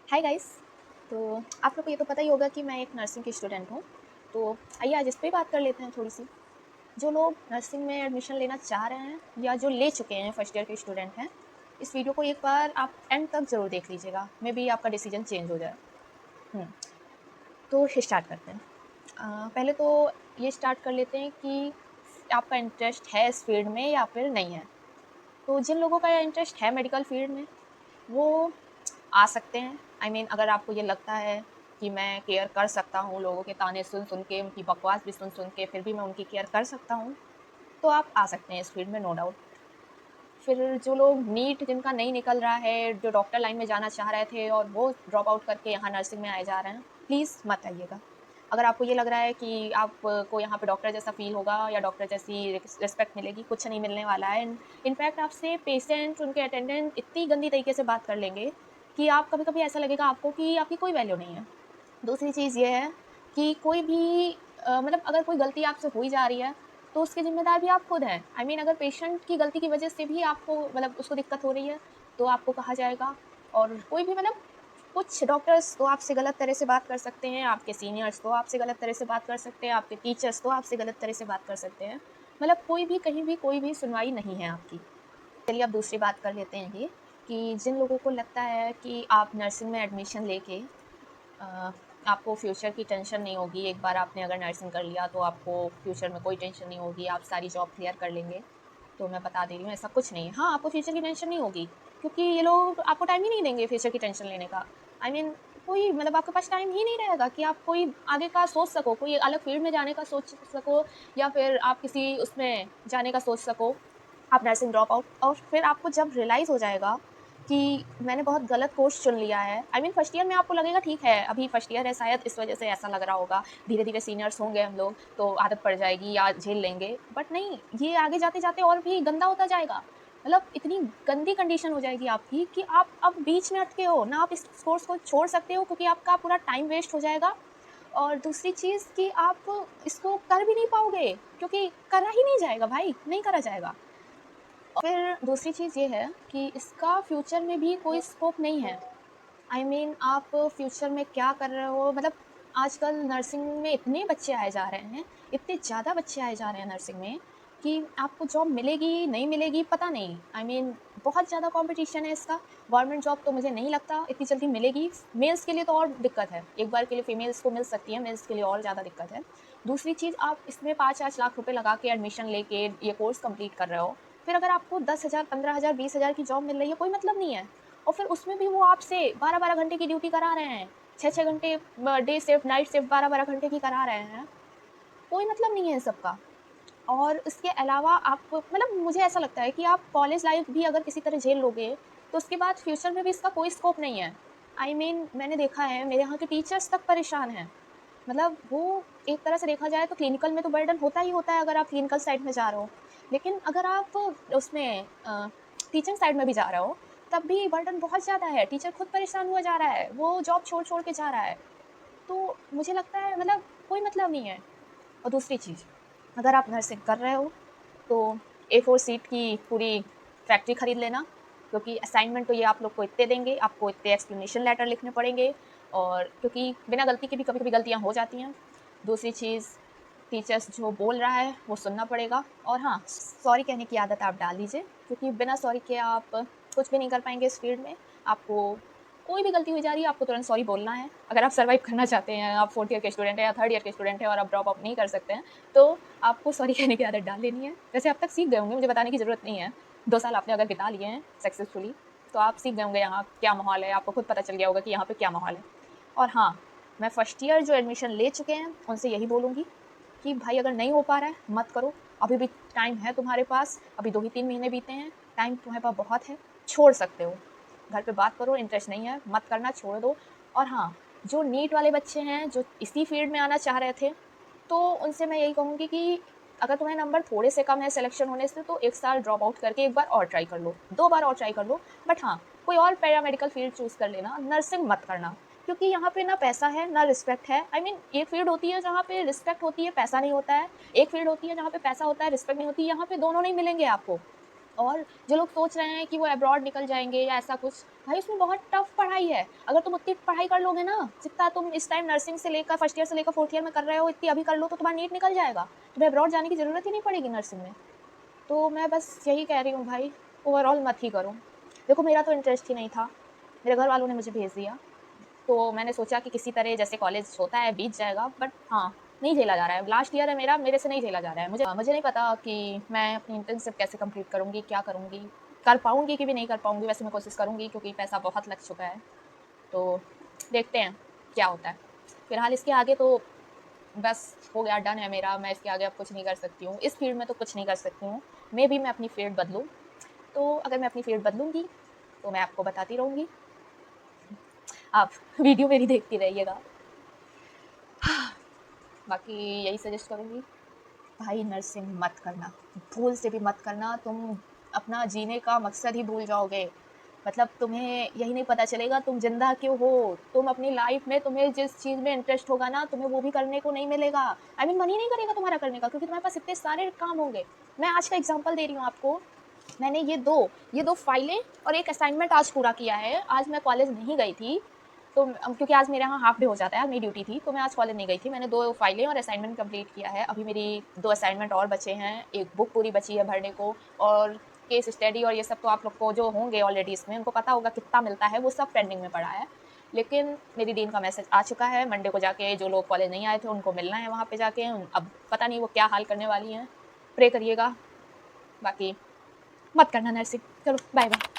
Hi guys. तो आप लोग को ये तो पता ही होगा कि मैं एक नर्सिंग की स्टूडेंट हूँ। तो आइए आज इस पे बात कर लेते हैं थोड़ी सी। जो लोग नर्सिंग में एडमिशन लेना चाह रहे हैं या जो ले चुके हैं फर्स्ट ईयर के स्टूडेंट हैं, इस वीडियो को एक बार आप एंड तक ज़रूर देख लीजिएगा, मे बी आपका डिसीजन चेंज हो जाए। हम्म, तो स्टार्ट करते हैं। पहले तो ये स्टार्ट कर लेते हैं कि आपका इंटरेस्ट है इस फील्ड में या फिर नहीं है। तो जिन लोगों का इंटरेस्ट है मेडिकल फील्ड में, वो आ सकते हैं। अगर आपको ये लगता है कि मैं केयर कर सकता हूँ, लोगों के ताने सुन के, उनकी बकवास भी सुन के फिर भी मैं उनकी केयर कर सकता हूँ, तो आप आ सकते हैं इस फील्ड में, नो डाउट। फिर जो लोग नीट जिनका नहीं निकल रहा है, जो डॉक्टर लाइन में जाना चाह रहे थे और वो ड्रॉप आउट करके यहाँ नर्सिंग में आए जा रहे हैं, प्लीज़ मत आइएगा। अगर आपको ये लग रहा है कि आपको यहाँ पे डॉक्टर जैसा फ़ील होगा या डॉक्टर जैसी रिस्पेक्ट मिलेगी, कुछ नहीं मिलने वाला है। इनफैक्ट आपसे पेशेंट, उनके अटेंडेंट इतनी गंदी तरीके से बात कर लेंगे कि आप कभी-कभी ऐसा लगेगा आपको कि आपकी कोई वैल्यू नहीं है। दूसरी चीज़ ये है कि कोई भी अगर कोई गलती आपसे हो ही जा रही है, तो उसके ज़िम्मेदार भी आप खुद हैं। अगर पेशेंट की गलती की वज़ह से भी आपको उसको दिक्कत हो रही है, तो आपको कहा जाएगा। और कोई भी कुछ डॉक्टर्स तो आपसे गलत तरह से बात कर सकते हैं, आपके सीनियर्स तो आपसे गलत तरह से बात कर सकते हैं, आपके टीचर्स तो आपसे गलत तरह से बात कर सकते हैं। कोई भी कहीं भी कोई भी सुनवाई नहीं है आपकी। चलिए अब दूसरी बात कर लेते हैं ये, कि जिन लोगों को लगता है कि आप नर्सिंग में एडमिशन लेके अ, आपको फ्यूचर की टेंशन नहीं होगी। एक बार आपने अगर नर्सिंग कर लिया तो आपको फ्यूचर में कोई टेंशन नहीं होगी, आप सारी जॉब क्लियर कर लेंगे। तो मैं बता दे रही हूँ, ऐसा कुछ नहीं है। हाँ, आपको फ्यूचर की टेंशन नहीं होगी, क्योंकि ये लोग आपको टाइम ही नहीं देंगे फ्यूचर की टेंशन लेने का। आई मीन कोई आपके पास टाइम ही नहीं रहेगा कि आप कोई आगे का सोच सको, कोई अलग फील्ड में जाने का सोच सको, या फिर आप किसी उसमें जाने का सोच सको। आप नर्सिंग ड्रॉप आउट, और फिर आपको जब रियलाइज़ हो जाएगा कि मैंने बहुत गलत कोर्स चुन लिया है। फर्स्ट ईयर में आपको लगेगा ठीक है, अभी फर्स्ट ईयर है, शायद इस वज़ह से ऐसा लग रहा होगा। धीरे-धीरे सीनियर्स होंगे हम लोग, तो आदत पड़ जाएगी या झेल लेंगे। बट नहीं, ये आगे जाते-जाते और भी गंदा होता जाएगा। इतनी गंदी कंडीशन हो जाएगी आपकी कि आप अब बीच में अटके हो, ना आप इस कोर्स को छोड़ सकते हो, क्योंकि आपका पूरा टाइम वेस्ट हो जाएगा। और दूसरी चीज़ कि आप इसको कर भी नहीं पाओगे, क्योंकि करा ही नहीं जाएगा भाई, नहीं करा जाएगा। फिर दूसरी चीज़ ये है कि इसका फ्यूचर में भी कोई स्कोप नहीं है। आप फ्यूचर में क्या कर रहे हो, आजकल नर्सिंग में इतने बच्चे आए जा रहे हैं, इतने ज़्यादा बच्चे आए जा रहे हैं नर्सिंग में, कि आपको जॉब मिलेगी, नहीं मिलेगी, पता नहीं। बहुत ज़्यादा कॉम्पिटिशन है इसका। गवर्नमेंट जॉब तो मुझे नहीं लगता इतनी जल्दी मिलेगी। मेल्स के लिए तो और दिक्कत है, एक बार के लिए फीमेल्स को मिल सकती है, मेल्स के लिए और ज़्यादा दिक्कत है। दूसरी चीज़, आप इसमें 5-5 लाख रुपए लगा के एडमिशन लेके ये कोर्स कंप्लीट कर रहे हो, फिर अगर आपको 10,000, 15,000, 20,000 की जॉब मिल रही है, कोई मतलब नहीं है। और फिर उसमें भी वो आपसे 12-12 घंटे की ड्यूटी करा रहे हैं, 6-6 घंटे डे शिफ्ट, नाइट शिफ्ट 12-12 घंटे की करा रहे हैं। कोई मतलब नहीं है इन सब का। और इसके अलावा आप मुझे ऐसा लगता है कि आप कॉलेज लाइफ भी अगर किसी तरह झेल लोगे, तो उसके बाद फ्यूचर में भी इसका कोई स्कोप नहीं है। मैंने देखा है, मेरे यहाँ के टीचर्स तक परेशान हैं। वो एक तरह से देखा जाए तो क्लिनिकल में तो बर्डन होता ही होता है अगर आप क्लिनिकल साइड में जा रहे हो। लेकिन अगर आप उसमें टीचिंग साइड में भी जा रहे हो, तब भी बर्डन बहुत ज़्यादा है। टीचर खुद परेशान हुआ जा रहा है, वो जॉब छोड़-छोड़ के जा रहा है। तो मुझे लगता है कोई मतलब नहीं है। और दूसरी चीज़, अगर आप नर्सिंग कर रहे हो, तो ए4 शीट की पूरी फैक्ट्री खरीद लेना, क्योंकि असाइनमेंट तो ये आप लोग को इतने देंगे, आपको इतने एक्सप्लेनेशन लेटर लिखने पड़ेंगे, और क्योंकि बिना गलती के भी कभी-कभी गलतियाँ हो जाती हैं। दूसरी चीज़, टीचर्स जो बोल रहा है वो सुनना पड़ेगा। और हाँ, सॉरी कहने की आदत आप डाल लीजिए, क्योंकि बिना सॉरी के आप कुछ भी नहीं कर पाएँगे इस फील्ड में। आपको कोई भी गलती हो जा रही है, आपको तुरंत सॉरी बोलना है। अगर आप सर्वाइव करना चाहते हैं, आप 4th ईयर के स्टूडेंट हैं या 3rd ईयर के स्टूडेंट हैं और आप ड्रॉप आउट नहीं कर सकते हैं, तो आपको सॉरी कहने की आदत डाल लेनी है। वैसे अब तक सीख गए होंगे, मुझे बताने की ज़रूरत नहीं है। 2 साल आपने अगर बिता लिए हैं सक्सेसफुली, तो आप सीख गए होंगे यहाँ क्या माहौल है, आपको खुद पता चल गया होगा कि यहाँ पे क्या माहौल है। और हाँ, मैं फर्स्ट ईयर जो एडमिशन ले चुके हैं, उनसे यही बोलूँगी कि भाई अगर नहीं हो पा रहा है, मत करो। अभी भी टाइम है तुम्हारे पास, अभी 2 ही 3 महीने बीते हैं, टाइम तुम्हारे पास बहुत है, छोड़ सकते हो। घर पे बात करो, इंटरेस्ट नहीं है, मत करना, छोड़ दो। और हाँ, जो नीट वाले बच्चे हैं, जो इसी फील्ड में आना चाह रहे थे, तो उनसे मैं यही कहूँगी कि अगर तुम्हारे नंबर थोड़े से कम है सिलेक्शन होने से, तो 1 साल ड्रॉप आउट करके 1 बार और ट्राई कर लो, 2 बार और ट्राई कर लो। बट हाँ, कोई और पैरामेडिकल फील्ड चूज़ कर लेना, नर्सिंग मत करना। क्योंकि यहाँ पे ना पैसा है, ना रिस्पेक्ट है। एक फील्ड होती है जहाँ पे रिस्पेक्ट होती है, पैसा नहीं होता है। एक फील्ड होती है जहाँ पे पैसा होता है, रिस्पेक्ट नहीं होती है। यहाँ पे दोनों नहीं मिलेंगे आपको। और जो लोग सोच रहे हैं कि वो अब्रॉड निकल जाएंगे या ऐसा कुछ, भाई उसमें बहुत टफ पढ़ाई है। अगर तुम उतनी पढ़ाई कर लोगे ना जितना तुम इस टाइम नर्सिंग से लेकर फर्स्ट ईयर से लेकर फोर्थ ईयर में कर रहे हो, इतनी अभी कर लो तो तुम्हारा नीट निकल जाएगा, तुम्हें अब्रॉड जाने की ज़रूरत ही नहीं पड़ेगी नर्सिंग में। तो मैं बस यही कह रही हूँ भाई, ओवरऑल मत ही करो। देखो मेरा तो इंटरेस्ट ही नहीं था, मेरे घर वालों ने मुझे भेज दिया, तो मैंने सोचा कि किसी तरह जैसे कॉलेज होता है बीत जाएगा, बट हाँ, नहीं झेला जा रहा है। लास्ट ईयर है मेरा, मेरे से नहीं झेला जा रहा है। मुझे नहीं पता कि मैं अपनी इंटर्नशिप कैसे कंप्लीट करूँगी, क्या करूँगी, कर पाऊँगी कि भी नहीं कर पाऊँगी। वैसे मैं कोशिश करूँगी क्योंकि पैसा बहुत लग चुका है, तो देखते हैं क्या होता है। फिलहाल इसके आगे तो बस हो गया, डन है मेरा। मैं इसके आगे अब कुछ नहीं कर सकती हूँ, इस फील्ड में तो कुछ नहीं कर सकती हूँ। मे बी मैं अपनी फील्ड बदलूँ, तो अगर मैं अपनी फील्ड बदलूँगी तो मैं आपको बताती रहूँगी, आप वीडियो मेरी देखती रहिएगा। बाकी यही सजेस्ट करूँगी, भाई नर्सिंग मत करना, भूल से भी मत करना। तुम अपना जीने का मकसद ही भूल जाओगे। मतलब तुम्हें यही नहीं पता चलेगा तुम जिंदा क्यों हो। तुम अपनी लाइफ में तुम्हें जिस चीज़ में इंटरेस्ट होगा ना, तुम्हें वो भी करने को नहीं मिलेगा। आई मीन मन ही नहीं करेगा तुम्हारा करने का, क्योंकि तुम्हारे पास इतने सारे काम होंगे। मैं आज का एग्जाम्पल दे रही हूँ आपको। मैंने ये दो फाइलें और एक असाइनमेंट आज पूरा किया है। आज मैं कॉलेज नहीं गई थी, तो क्योंकि आज मेरे यहाँ हाफ डे हो जाता है, आज मेरी ड्यूटी थी, तो मैं आज कॉलेज नहीं गई थी। मैंने 2 फाइलें और असाइनमेंट कंप्लीट किया है। अभी मेरी 2 असाइनमेंट और बचे हैं, एक बुक पूरी बची है भरने को, और केस स्टडी और ये सब तो आप लोग को जो होंगे ऑलरेडी इसमें उनको पता होगा कितना मिलता है, वो सब पेंडिंग में पड़ा है। लेकिन मेरी डीन का मैसेज आ चुका है, मंडे को जाके जो लोग कॉलेज नहीं आए थे उनको मिलना है वहाँ पे जाके। अब पता नहीं वो क्या हाल करने वाली हैं, प्रे करिएगा। बाकी मत करना नर्सिंग। चलो बाय बाय।